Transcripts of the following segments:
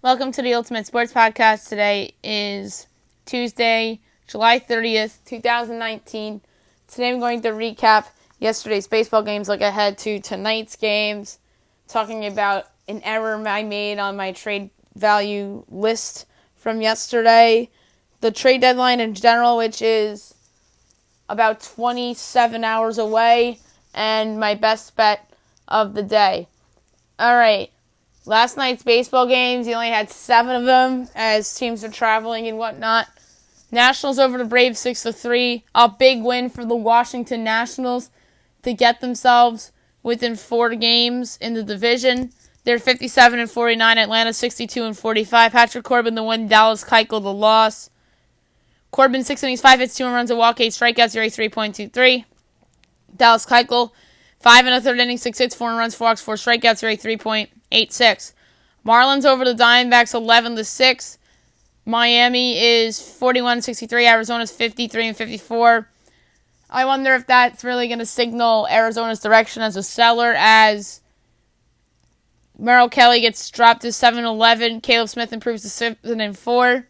Welcome to the Ultimate Sports Podcast. Today is Tuesday, July 30th, 2019. Today I'm going to recap yesterday's baseball games, look ahead to tonight's games, talking about an error I made on my trade value list from yesterday, the trade deadline in general, which is about 27 hours away, and my best bet of the day. All right. Last night's baseball games, you only had 7 of them as teams are traveling and whatnot. Nationals over the Braves 6-3. A big win for the Washington Nationals to get themselves within 4 games in the division. They're 57-49. Atlanta 62-45. Patrick Corbin the win. Dallas Keuchel the loss. Corbin 6 innings, 5 hits, 2 runs, a walk, 8 strikeouts, ERA 3.23. Dallas Keuchel 5 1/3 innings, 6 hits, 4 runs, 4 walks, 4 strikeouts, ERA 3.86. Marlins over the Diamondbacks 11-6. Miami is 41-63. Arizona's 53-54. I wonder if that's really going to signal Arizona's direction as a seller, as Merrill Kelly gets dropped to 7-11. Caleb Smith improves to 7-4.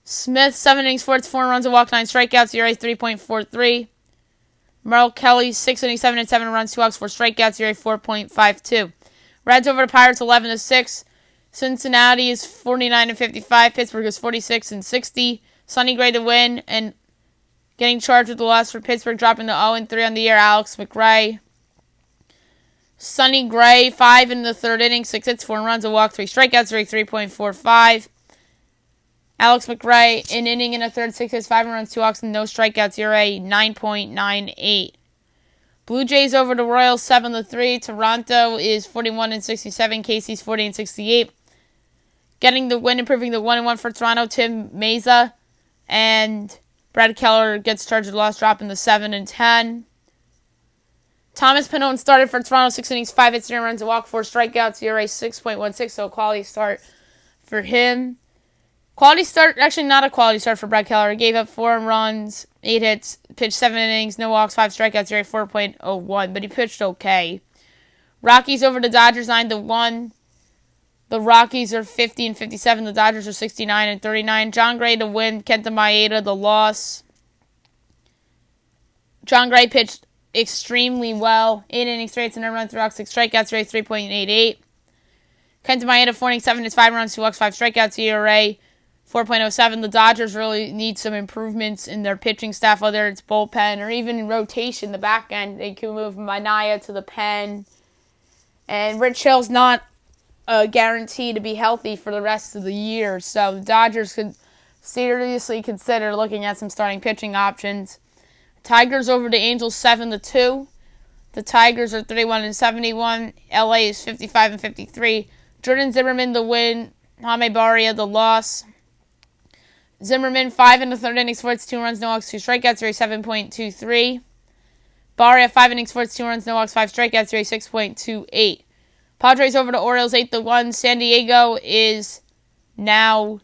Smith 7 innings, 4 hits, 4 runs, a walk, 9 strikeouts, ERA 3.43. Merrill Kelly 6 innings, 7 hits, 7 runs, 2 walks, 4 strikeouts, ERA 4.52. Reds over the Pirates 11-6. Cincinnati is 49-55. Pittsburgh is 46-60. Sonny Gray to win, and getting charged with the loss for Pittsburgh, dropping to 0-3 on the year. Alex McRae. Sonny Gray 5 in the 3rd inning, 6 hits, 4 runs, a walk, 3 strikeouts, ERA 3.45. Alex McRae, an inning in a third, 6 hits, 5 runs, 2 walks, and no strikeouts, ERA 9.98. Blue Jays over the Royals 7-3. Toronto is 41-67. Casey's 40-68. Getting the win, improving the 1-1 for Toronto. Tim Meza and Brad Keller gets charged with the loss, dropping the 7-10. Thomas Pannone started for Toronto, 6 innings, 5 hits, 3 runs, a walk, 4 strikeouts, ERA 6.16. So a quality start for him. Quality start, actually not a quality start for Brad Keller. He gave up 4 runs, 8 hits, pitched 7 innings, no walks, 5 strikeouts, ERA 4.01, but he pitched okay. Rockies over the Dodgers 9-1. The Rockies are 50-57. The Dodgers are 69-39. John Gray to win. Kenta Maeda the loss. John Gray pitched extremely well. 8 innings, 3 hits, and a run, 3 walks, 6 strikeouts, ERA 3.88. Kenta Maeda 4 innings, 7 hits, 5 runs, 2 walks, 5 strikeouts, ERA 4.07. The Dodgers really need some improvements in their pitching staff, whether it's bullpen or even in rotation, the back end. They can move Manaea to the pen. And Rich Hill's not a guarantee to be healthy for the rest of the year. So the Dodgers could seriously consider looking at some starting pitching options. Tigers over the Angels 7-2. The Tigers are 31-71. LA is 55-53. Jordan Zimmerman the win. Jaime Barria the loss. Zimmerman 5 in the 3rd innings, 4 hits, 2 runs, no walks, 2 strikeouts, ERA 7.23. Barria 5 innings, 4 hits, 2 runs, no walks, 5 strikeouts, ERA 6.28. Padres over the Orioles 8-1. San Diego is now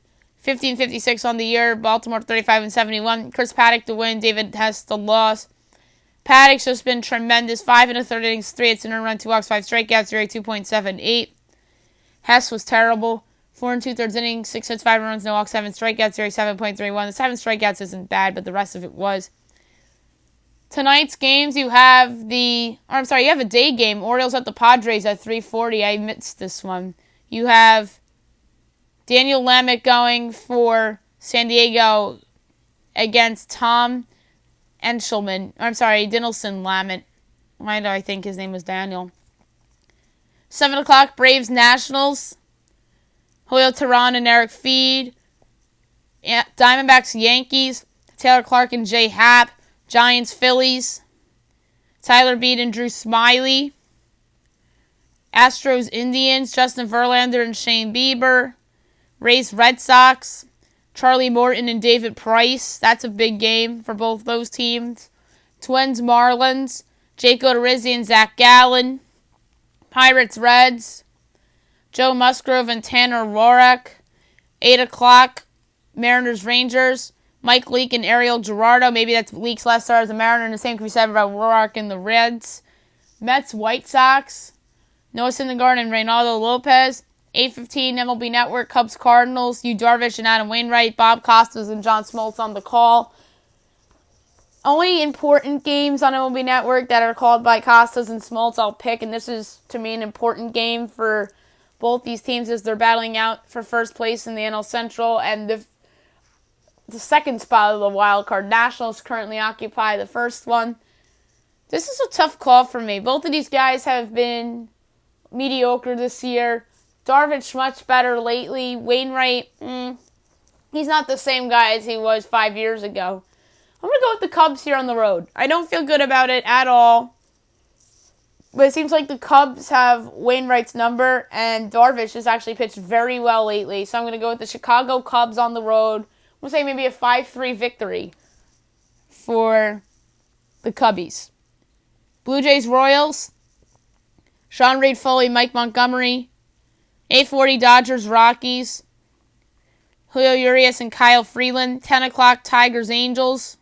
50-56 on the year. Baltimore 35-71. Chris Paddock to win. David Hess the loss. Paddock's just been tremendous. 5 in the 3rd innings, 3 hits, and a run, 2 walks, 5 strikeouts, ERA 2.78. Hess was terrible. 4 2/3 innings, 6 hits, 5 runs, no walks, 7 strikeouts, ERA 7.31. The 7 strikeouts isn't bad, but the rest of it was. Tonight's games, you have a day game. Orioles at the Padres at 3:40. I missed this one. You have Daniel Lamet going for San Diego against Tom Dinelson Lamet. Why do I think his name was Daniel? 7 o'clock, Braves Nationals. Julio Teheran and Eric Feed. Diamondbacks Yankees. Taylor Clark and Jay Happ. Giants Phillies. Tyler Beede and Drew Smyly. Astros Indians. Justin Verlander and Shane Bieber. Rays Red Sox. Charlie Morton and David Price. That's a big game for both those teams. Twins Marlins. Jake Odorizzi and Zach Gallen. Pirates Reds. Joe Musgrove and Tanner Roark. 8 o'clock, Mariners Rangers. Mike Leake and Ariel Gerardo. Maybe that's Leake's last start as a Mariner, and the same can be said about Roark and the Reds. Mets White Sox. Noah Syndergaard and Reynaldo Lopez. 8:15 MLB Network, Cubs Cardinals, Yu Darvish and Adam Wainwright, Bob Costas and John Smoltz on the call. Only important games on MLB Network that are called by Costas and Smoltz I'll pick, and this is, to me, an important game for both these teams as they're battling out for first place in the NL Central, and the second spot of the wild card. Nationals currently occupy the first one. This is a tough call for me. Both of these guys have been mediocre this year. Darvish much better lately. Wainwright, he's not the same guy as he was 5 years ago. I'm going to go with the Cubs here on the road. I don't feel good about it at all. But it seems like the Cubs have Wainwright's number, and Darvish has actually pitched very well lately. So I'm going to go with the Chicago Cubs on the road. I'm going to say maybe a 5-3 victory for the Cubbies. Blue Jays Royals, Sean Reed Foley, Mike Montgomery. 8:40 Dodgers Rockies, Julio Urias and Kyle Freeland. 10 o'clock Tigers Angels.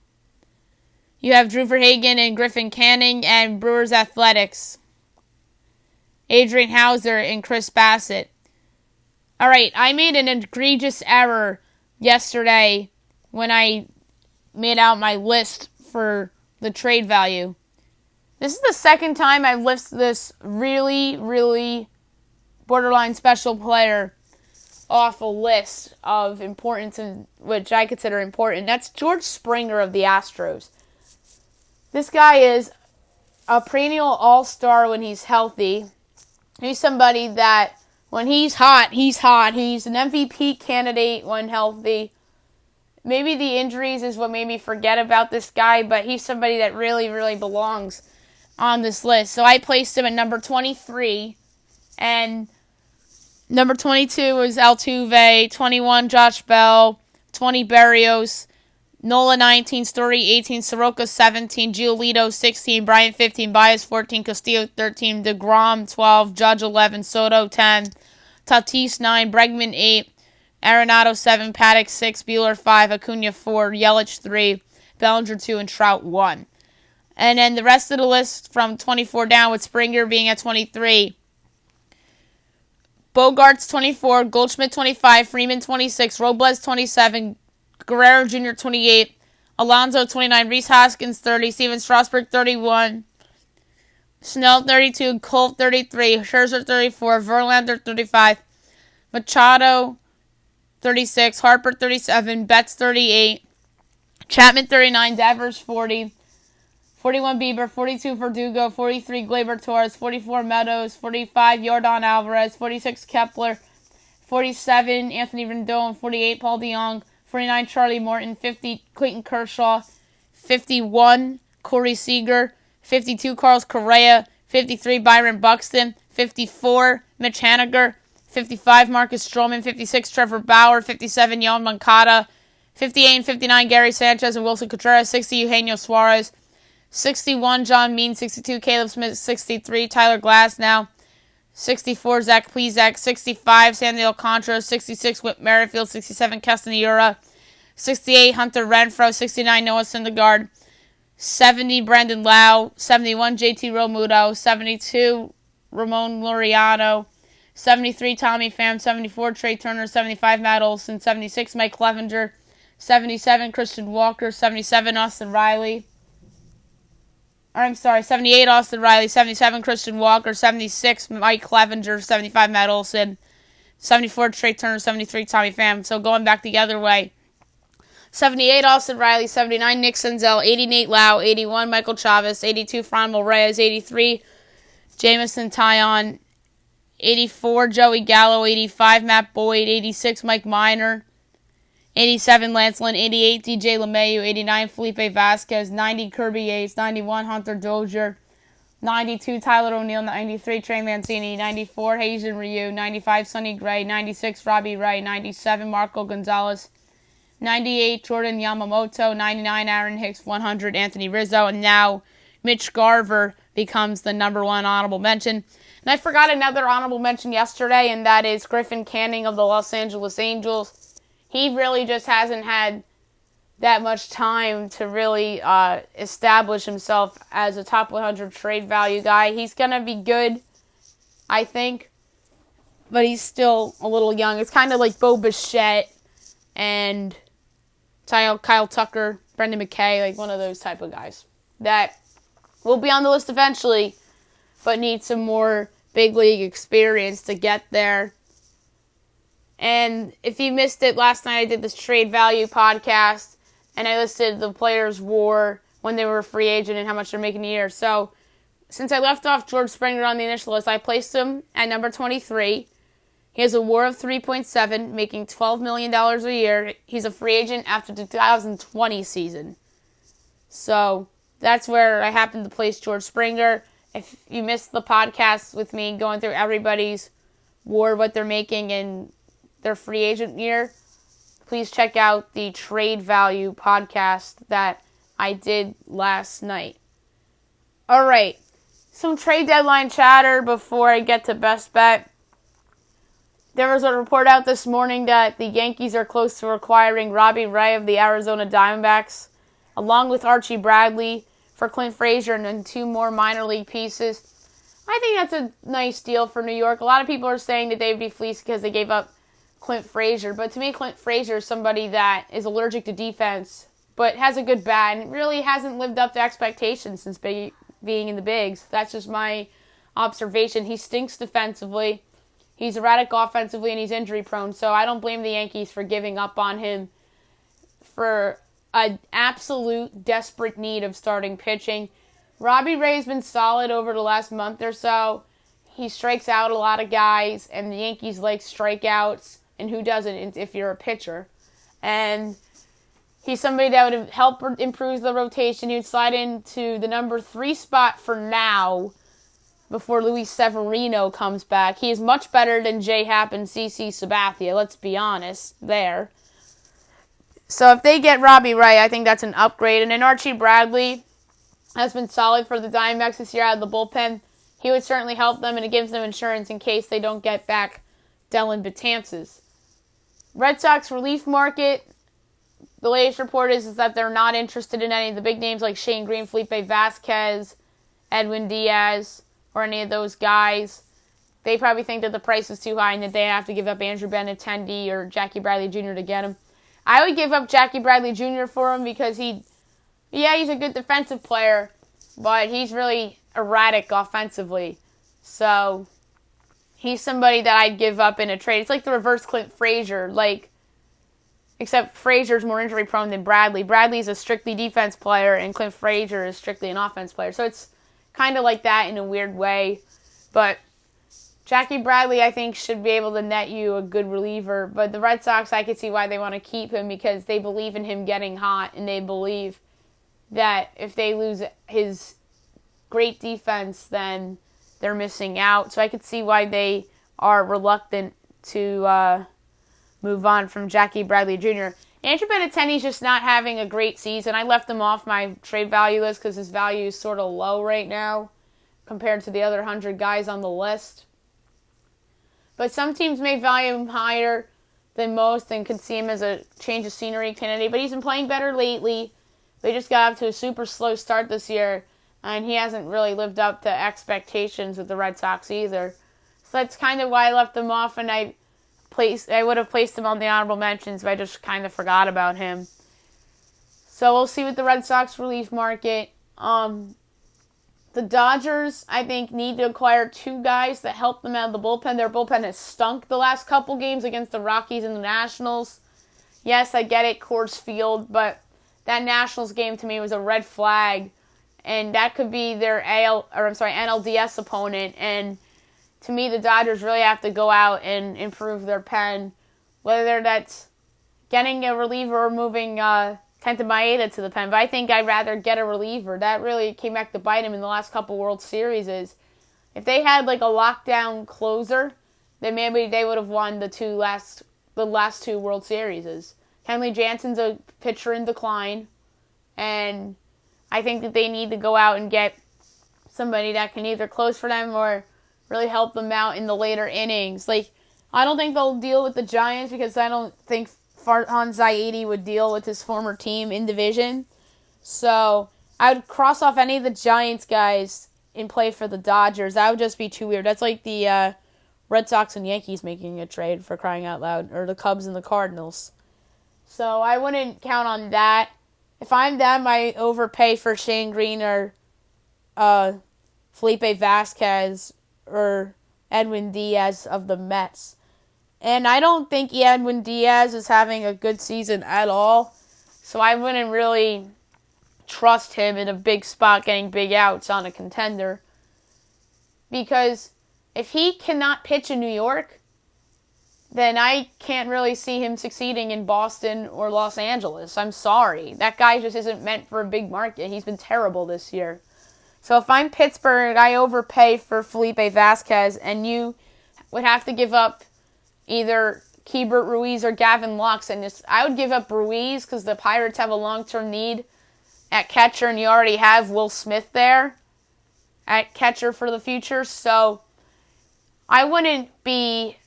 You have Drew Verhagen and Griffin Canning, and Brewers Athletics, Adrian Hauser and Chris Bassett. All right, I made an egregious error yesterday when I made out my list for the trade value. This is the second time I've listed this really, really borderline special player off a list of importance, which I consider important. That's George Springer of the Astros. This guy is a perennial all-star when he's healthy. He's somebody that when he's hot, he's hot. He's an MVP candidate when healthy. Maybe the injuries is what made me forget about this guy, but he's somebody that really, really belongs on this list. So I placed him at number 23, and number 22 was Altuve, 21 Josh Bell, 20 Berrios, Nola 19, Story 18, Soroka 17, Giolito 16, Bryant 15, Baez 14, Castillo 13, DeGrom 12, Judge 11, Soto 10, Tatis 9, Bregman 8, Arenado 7, Paddock 6, Buehler 5, Acuna 4, Yelich 3, Bellinger 2, and Trout 1. And then the rest of the list from 24 down with Springer being at 23. Bogarts 24, Goldschmidt 25, Freeman 26, Robles 27, Guerrero Jr. 28, Alonso 29, Rhys Hoskins 30, Steven Strasburg 31, Snell 32, Colt 33, Scherzer 34, Verlander 35, Machado 36, Harper 37, Betts 38, Chapman 39, Devers 40, 41 Bieber, 42 Verdugo, 43 Gleyber Torres, 44 Meadows, 45 Yordan Alvarez, 46 Kepler, 47 Anthony Rendon, 48 Paul DeJong, 49 Charlie Morton, 50 Clayton Kershaw, 51 Corey Seager, 52 Carlos Correa, 53 Byron Buxton, 54 Mitch Haniger, 55 Marcus Stroman, 56 Trevor Bauer, 57 Yohan Moncada, 58 and 59 Gary Sanchez and Wilson Contreras, 60 Eugenio Suarez, 61 John Mean, 62 Caleb Smith, 63 Tyler Glasnow, 64 Zach Plesac, 65 Sandy Alcantara, 66 Whit Merrifield, 67 Keston Hiura, 68 Hunter Renfroe, 69 Noah Syndergaard, 70 Brandon Lau, 71 JT Realmuto, 72 Ramon Laureano, 73 Tommy Pham, 74 Trey Turner, 75 Matt Olson, 76 Mike Clevenger, 77 Christian Walker, 77 Austin Riley. 78 Austin Riley, 77 Christian Walker, 76 Mike Clevenger, 75 Matt Olson, 74 Trey Turner, 73 Tommy Pham. So going back the other way, 78 Austin Riley, 79 Nick Senzel, 80 Nate Lau, 81 Michael Chavis, 82 Franmil Reyes, 83 Jamison Tyon, 84 Joey Gallo, 85 Matt Boyd, 86 Mike Minor, 87 Lance Lynn, 88 DJ LeMahieu, 89 Felipe Vasquez, 90 Kirby Yates, 91 Hunter Dozier, 92 Tyler O'Neill, 93 Trey Mancini, 94 Hazen Ryu, 95 Sonny Gray, 96 Robbie Ray, 97 Marco Gonzalez, 98 Jordan Yamamoto, 99 Aaron Hicks, 100 Anthony Rizzo, and now Mitch Garver becomes the number one honorable mention. And I forgot another honorable mention yesterday, and that is Griffin Canning of the Los Angeles Angels. He really just hasn't had that much time to really establish himself as a top 100 trade value guy. He's going to be good, I think. but he's still a little young. It's kind of like Bo Bichette and Kyle Tucker, Brendan McKay, like one of those type of guys that will be on the list eventually, but need some more big league experience to get there. And if you missed it, last night I did this trade value podcast, and I listed the players' WAR when they were a free agent and how much they're making a year. So since I left off George Springer on the initial list, I placed him at number 23. He has a WAR of 3.7, making $12 million a year. He's a free agent after the 2020 season. So that's where I happened to place George Springer. If you missed the podcast with me going through everybody's WAR, what they're making in their free agent year, please check out the trade value podcast that I did last night. All right, some trade deadline chatter before I get to best bet. There was a report out this morning that the Yankees are close to acquiring Robbie Ray of the Arizona Diamondbacks, along with Archie Bradley for Clint Frazier and then 2 more minor league pieces. I think that's a nice deal for New York. A lot of people are saying that they'd be fleeced because they gave up Clint Frazier, but to me, Clint Frazier is somebody that is allergic to defense, but has a good bat and really hasn't lived up to expectations since being in the bigs. That's just my observation. He stinks defensively. He's erratic offensively, and he's injury prone, so I don't blame the Yankees for giving up on him for an absolute desperate need of starting pitching. Robbie Ray's been solid over the last month or so. He strikes out a lot of guys, and the Yankees like strikeouts. And who doesn't if you're a pitcher? And he's somebody that would help improve the rotation. He would slide into the number 3 spot for now before Luis Severino comes back. He is much better than J-Happ and CC Sabathia, let's be honest, there. So if they get Robbie Ray, I think that's an upgrade. And then Archie Bradley has been solid for the Diamondbacks this year out of the bullpen. He would certainly help them, and it gives them insurance in case they don't get back Dellin Betances. Red Sox relief market, the latest report is that they're not interested in any of the big names like Shane Green, Felipe Vasquez, Edwin Diaz, or any of those guys. They probably think that the price is too high and that they have to give up Andrew Benintendi or Jackie Bradley Jr. to get him. I would give up Jackie Bradley Jr. for him because he's a good defensive player, but he's really erratic offensively. So he's somebody that I'd give up in a trade. It's like the reverse Clint Frazier, except Frazier's more injury prone than Bradley. Bradley's a strictly defense player, and Clint Frazier is strictly an offense player. So it's kind of like that in a weird way. But Jackie Bradley, I think, should be able to net you a good reliever. But the Red Sox, I could see why they want to keep him because they believe in him getting hot, and they believe that if they lose his great defense, then they're missing out. So I could see why they are reluctant to move on from Jackie Bradley Jr. Andrew Benintendi's just not having a great season. I left him off my trade value list because his value is sort of low right now compared to the other 100 guys on the list. But some teams may value him higher than most and could see him as a change of scenery candidate. But he's been playing better lately. They just got off to a super slow start this year, and he hasn't really lived up to expectations with the Red Sox either. So that's kind of why I left him off, and I would have placed him on the honorable mentions, but I just kind of forgot about him. So we'll see with the Red Sox relief market. The Dodgers, I think, need to acquire 2 guys that help them out of the bullpen. Their bullpen has stunk the last couple games against the Rockies and the Nationals. Yes, I get it, Coors Field, but that Nationals game to me was a red flag, and that could be their NLDS opponent. And to me, the Dodgers really have to go out and improve their pen, whether that's getting a reliever or moving Kenta Maeda to the pen. But I think I'd rather get a reliever. That really came back to bite him in the last couple World Series. If they had like a lockdown closer, then maybe they would have won the last 2 World Series. Kenley Jansen's a pitcher in decline, and I think that they need to go out and get somebody that can either close for them or really help them out in the later innings. I don't think they'll deal with the Giants because I don't think Farhan Zaidi would deal with his former team in division. So I would cross off any of the Giants guys and play for the Dodgers. That would just be too weird. That's like the Red Sox and Yankees making a trade, for crying out loud, or the Cubs and the Cardinals. So I wouldn't count on that. If I'm them, I overpay for Shane Green or Felipe Vasquez or Edwin Diaz of the Mets. And I don't think Edwin Diaz is having a good season at all. So I wouldn't really trust him in a big spot getting big outs on a contender. Because if he cannot pitch in New York, then I can't really see him succeeding in Boston or Los Angeles. I'm sorry. That guy just isn't meant for a big market. He's been terrible this year. So if I'm Pittsburgh, I overpay for Felipe Vasquez, and you would have to give up either Keibert Ruiz or Gavin Lux. And I would give up Ruiz because the Pirates have a long-term need at catcher, and you already have Will Smith there at catcher for the future. So I wouldn't be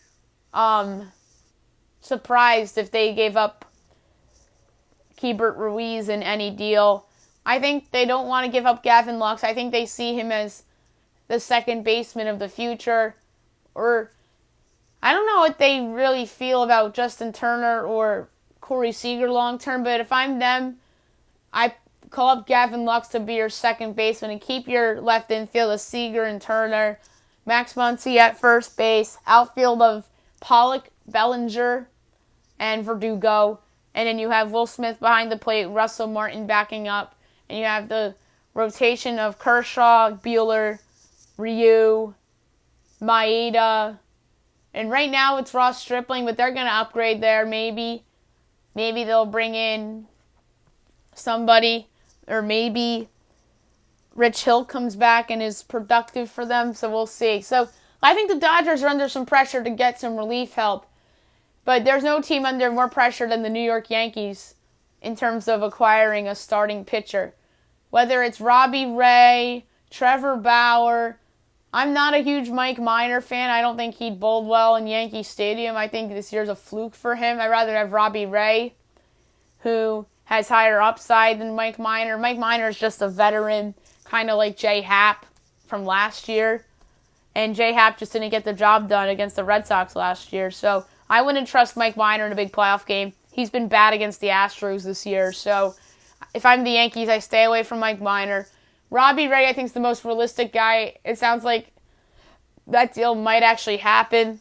surprised if they gave up Keibert Ruiz in any deal. I think they don't want to give up Gavin Lux. I think they see him as the second baseman of the future. Or I don't know what they really feel about Justin Turner or Corey Seager long term, but if I'm them, I call up Gavin Lux to be your second baseman and keep your left infield of Seager and Turner, Max Muncy at first base, outfield of Pollock, Bellinger, and Verdugo, and then you have Will Smith behind the plate, Russell Martin backing up, and you have the rotation of Kershaw, Buehler, Ryu, Maeda, and right now it's Ross Stripling, but they're going to upgrade there maybe. Maybe they'll bring in somebody, or maybe Rich Hill comes back and is productive for them, so we'll see. So I think the Dodgers are under some pressure to get some relief help, but there's no team under more pressure than the New York Yankees in terms of acquiring a starting pitcher. Whether it's Robbie Ray, Trevor Bauer. I'm not a huge Mike Minor fan. I don't think he'd bowl well in Yankee Stadium. I think this year's a fluke for him. I'd rather have Robbie Ray, who has higher upside than Mike Minor. Mike Minor is just a veteran, kind of like Jay Happ from last year. And Jay Happ just didn't get the job done against the Red Sox last year. So I wouldn't trust Mike Minor in a big playoff game. He's been bad against the Astros this year. So if I'm the Yankees, I stay away from Mike Minor. Robbie Ray, I think, is the most realistic guy. It sounds like that deal might actually happen.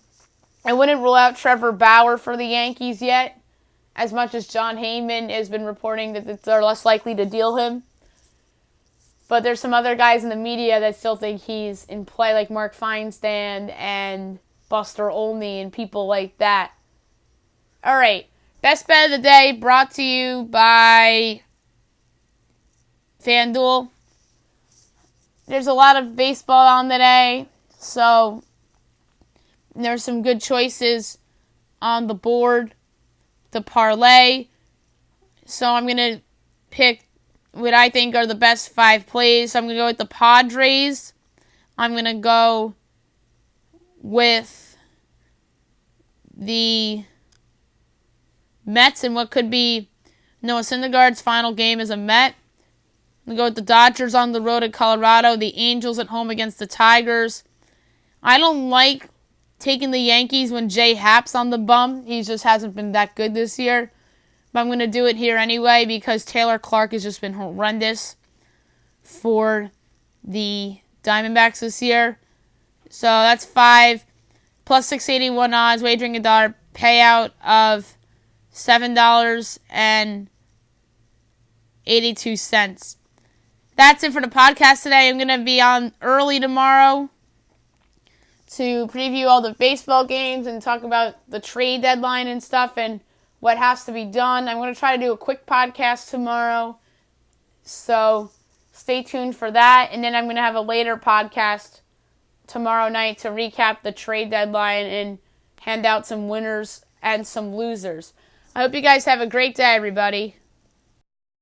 I wouldn't rule out Trevor Bauer for the Yankees yet, as much as John Heyman has been reporting that they're less likely to deal him. But there's some other guys in the media that still think he's in play, like Mark Feinsand and Buster Olney and people like that. All right, best bet of the day brought to you by FanDuel. There's a lot of baseball on today, so there's some good choices on the board to parlay. So I'm going to pick what I think are the best 5 plays. So I'm going to go with the Padres. I'm going to go with the Mets and what could be Noah Syndergaard's final game as a Met. I'm going to go with the Dodgers on the road at Colorado, the Angels at home against the Tigers. I don't like taking the Yankees when Jay Happ's on the bum. He just hasn't been that good this year. But I'm going to do it here anyway because Taylor Clark has just been horrendous for the Diamondbacks this year. So that's 5 plus 681 odds, wagering $1, payout of $7.82. That's it for the podcast today. I'm going to be on early tomorrow to preview all the baseball games and talk about the trade deadline and stuff and what has to be done. I'm going to try to do a quick podcast tomorrow, so stay tuned for that. And then I'm going to have a later podcast tomorrow night to recap the trade deadline and hand out some winners and some losers. I hope you guys have a great day, everybody.